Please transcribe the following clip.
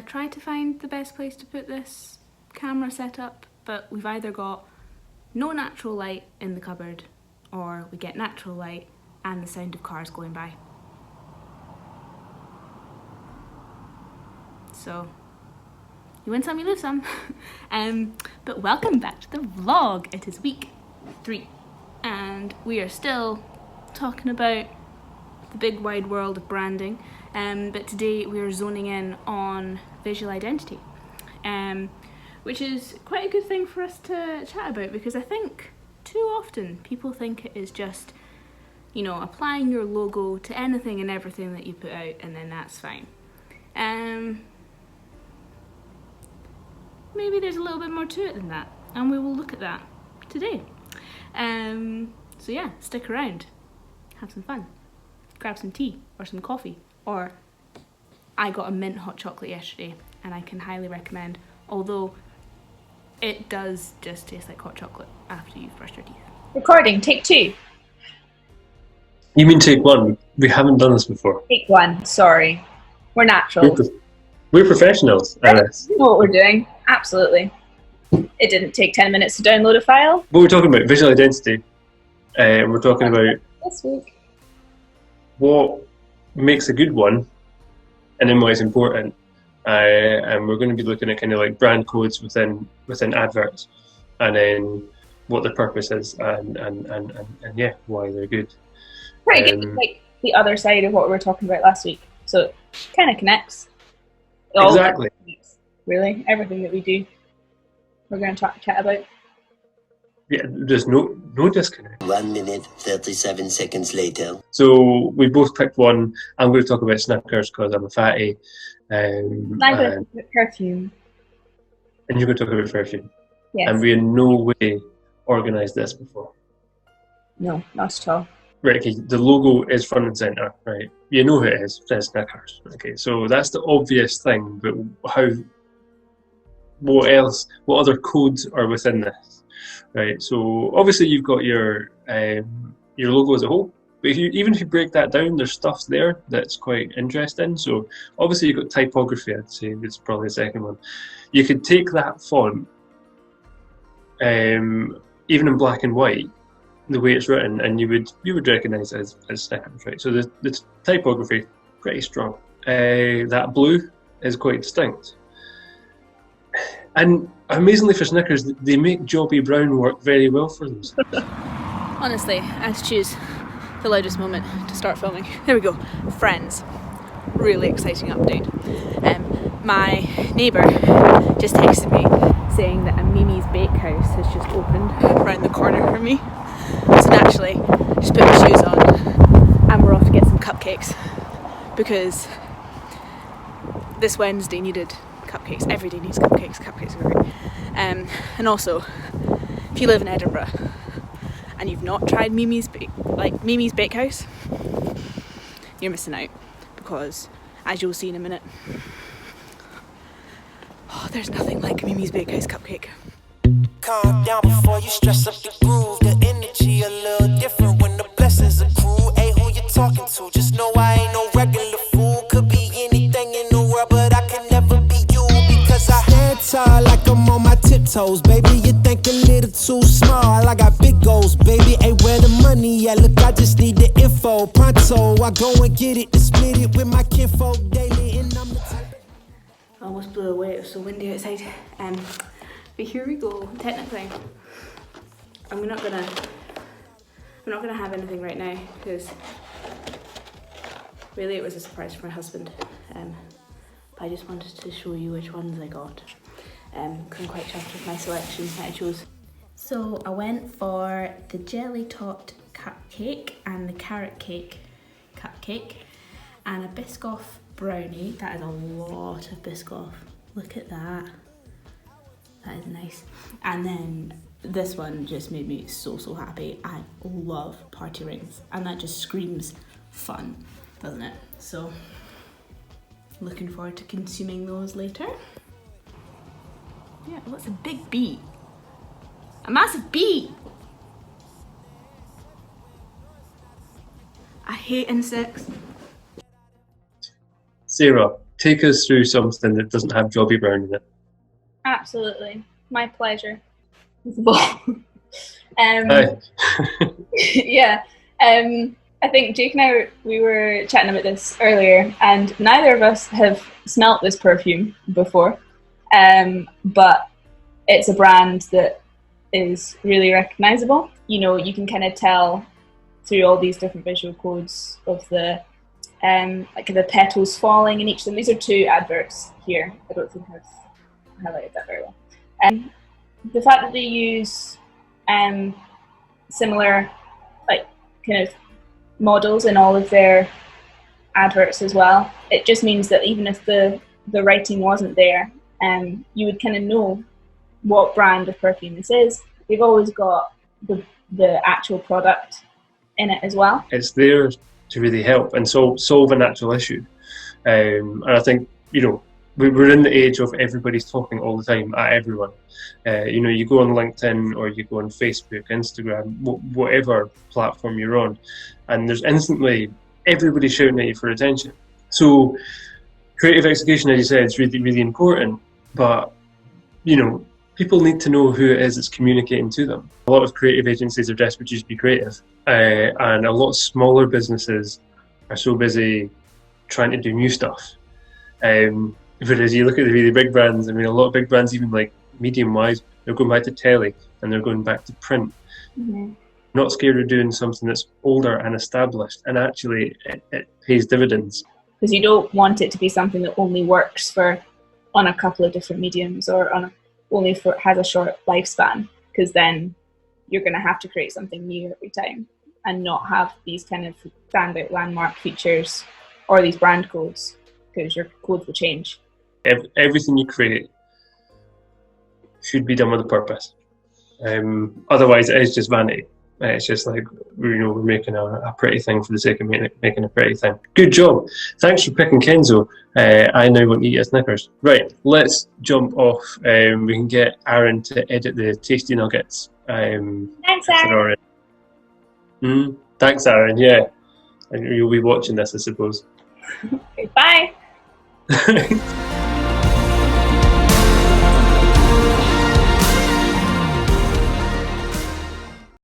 tried to find the best place to put this camera set up, but we've either got no natural light in the cupboard or we get natural light and the sound of cars going by. So, you win some, you lose some. But welcome back to the vlog. It is week 3 and we are still talking about the big wide world of branding, but today we are zoning in on visual identity, which is quite a good thing for us to chat about, because I think too often people think it is just, you know, applying your logo to anything and everything that you put out and then that's fine. Maybe there's a little bit more to it than that, and we will look at that today. So yeah, stick around, have some fun, grab some tea or some coffee, or I got a mint hot chocolate yesterday and I can highly recommend, although it does just taste like hot chocolate after you've brushed your teeth. Recording, take 2. You mean take 1? We haven't done this before. Take 1, sorry. We're natural. We're professionals at this. We know what we're doing, absolutely. It didn't take 10 minutes to download a file. What we're talking about, visual identity. We're talking about this week what makes a good one and then what is important. And we're going to be looking at kind of like brand codes within adverts, and then what the purpose is, and yeah, why they're good. Pretty good, like the other side of what we were talking about last week. So it kind of connects. Exactly. Really, everything that we do, we're going to chat about. Yeah, there's no disconnect. 1 minute, 37 seconds later. So we both picked one. I'm going to talk about Snickers because I'm a fatty. I'm going to talk about perfume. And you're going to talk about perfume. Yes. And we in no way organised this before. No, not at all. Right, okay, the logo is front and centre, right? You know who it is, it's Snickers. Okay, so that's the obvious thing, but what other codes are within this? Right, so obviously you've got your logo as a whole, but even if you break that down, there's stuff there that's quite interesting. So obviously you've got typography, I'd say it's probably the second one. You could take that font, even in black and white, the way it's written, and you would recognise it as Snickers, right? So the typography, pretty strong. That blue is quite distinct. And amazingly for Snickers, they make Jobby Brown work very well for themselves. Honestly, I had to choose the loudest moment to start filming. There we go. Friends. Really exciting update. My neighbour just texted me saying that a Mimi's Bakehouse has just opened around the corner from me. So naturally, just put my shoes on and we're off to get some cupcakes, because this Wednesday needed cupcakes. Every day needs cupcakes. Cupcakes are great. And also, if you live in Edinburgh and you've not tried Mimi's Bakehouse, you're missing out, because as you'll see in a minute, there's nothing like Mimi's Bakehouse cupcake. Calm down before you stress up the groove. The energy a little different when the blessings accrue. Hey, who you talking to? Just know I ain't no regular fool. Could be anything in the world, but I can never be you, because I stand tall like I'm on my tiptoes. Baby, you think a little too small. I got big goals, baby. Hey, where the money at? Look, I just need the info. Pronto, I go and get it and split it with my kinfolk daily, and I'm the type. Almost blew away, it was so windy outside. But here we go. Technically, I'm not gonna have anything right now, because really it was a surprise for my husband. But I just wanted to show you which ones I got. I'm quite chuffed with my selection that I chose. So I went for the jelly topped cupcake and the carrot cake cupcake and a Biscoff brownie. That is a lot of Biscoff. Look at that. That is nice. And then this one just made me so happy. I love party rings, and that just screams fun, doesn't it? So looking forward to consuming those later. Yeah, what's a big bee? A massive bee! I hate insects. Sarah, take us through something that doesn't have Jobby Brown in it. Absolutely. My pleasure. Aye. Yeah. I think Jake and I, we were chatting about this earlier, and neither of us have smelt this perfume before, but it's a brand that is really recognisable. You know, you can kind of tell through all these different visual codes of the like the petals falling in each of them. These are 2 adverts here. I don't think I've highlighted that very well. The fact that they use similar, like, kind of models in all of their adverts as well, it just means that even if the writing wasn't there, you would kind of know what brand of perfume this is. They've always got the actual product in it as well. It's there to really help and solve an actual issue. And I think, you know, we're in the age of everybody's talking all the time at everyone. You know, you go on LinkedIn or you go on Facebook, Instagram, whatever platform you're on, and there's instantly everybody shouting at you for attention. So creative execution, as you said, is really, really important. But, you know, people need to know who it is that's communicating to them. A lot of creative agencies are desperate to just be creative, and a lot of smaller businesses are so busy trying to do new stuff. Whereas you look at the really big brands, I mean, a lot of big brands, even like medium-wise, they're going back to telly and they're going back to print. Mm-hmm. Not scared of doing something that's older and established, and actually it pays dividends. Because you don't want it to be something that only works on a couple of different mediums, or has a short lifespan, because then you're going to have to create something new every time and not have these kind of standout landmark features or these brand codes, because your code will change. Everything you create should be done with a purpose. Otherwise, it is just vanity. It's just like, you know, we're making a pretty thing for the sake of making a pretty thing. Good job. Thanks for picking Kenzo. I now want to eat a Snickers. Right, let's jump off. We can get Aaron to edit the tasty nuggets. Thanks, Aaron. Thanks, Aaron. Yeah, and you'll be watching this, I suppose. Okay, bye.